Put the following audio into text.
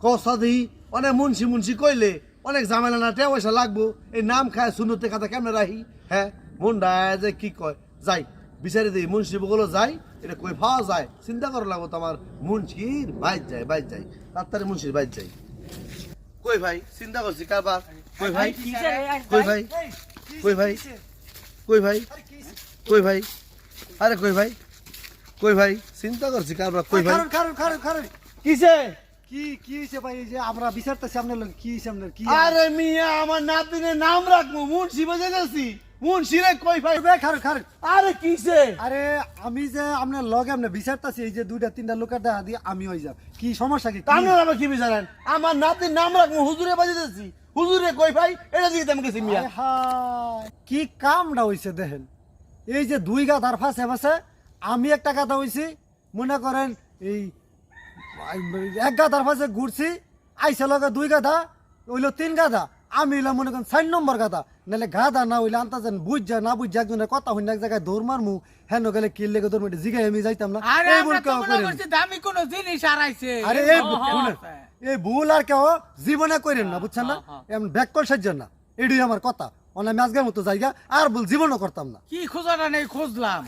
কষা দিই অনেক মুন্সি মুন্সি কইলে অনেক ঝামেলা না টেয়া পয়সা লাগবো এই নাম খায় শূন্যতে খাতা কেমনে রাখি হ্যাঁ মুন্ডা যে কি কয় যাই বিচারি দিই মুন্সি বগুলো যাই এটা কই পাওয়া যায় চিন্তা করা লাগবো তো আমার মুন্সির বাইর যায় তাড়াতাড়ি মুন্সির বাইর যাই কই ভাই চিন্তা করছি কারবার কই ভাই কই ভাই কই ভাই কই ভাই কই ভাই আরে কই ভাই চিন্তা করছি কারবার কই ভাই খারুন কিসে কি হইছে ভাই এই যে আমরা বিচারতেছি আপনার লগে কি হইছে আপনার কি আরে মিয়া আমার নাতিনের নাম রাখবো মুন্সি বাজে গেছি মুন্সি রে কই ভাই খারুন আরে কিসে আরে আমি যে আপনার লগে আপনি বিচারতেছি এই যে দুইটা তিনটা লোকের দেখা দিয়ে আমি হই যাব কি সমস্যা কি আপনারা আবার কি বিচারেন আমার নাতির নাম রাখবো হুজুরে বাজে গেছি হুজুরে কই ভাই এটা দিকে আমি গেছি মিয়া কি কামটা হইছে দেখেন এই যে দুই গাধার ফাঁসে আমি একটা গাধা হইছি মনে করেন এই এক গাধার ফাঁসে ঘুরছি আইসে লগে দুই গাধা হইলো তিন গাধা আমি হইলাম মনে করেন 4 নম্বর গাধা নাহলে গাধা না হইলে আনতাছেন বুঝ যায় না বুঝ যায় একজনের কথা হইনা এক জায়গায় দৌড় মারমু হেন গেলে কিল লেগে দৌড় মেটে জিগাই আমি যাইতাম না আরে এই আমরা ভুল তো কেউ মনে করেন করছি দামি কোনো জিনিস হারাইছে আরে এই ভুল আর কেউ জীবনে করেন না বুঝছেন না এমন ব্যাক করে সাজ্জান না এটাই আমার কথা অনেক আজকের মতো জায়গা আর ভুল জীবনও করতাম না কি খোঁজাটা নেই খুঁজলাম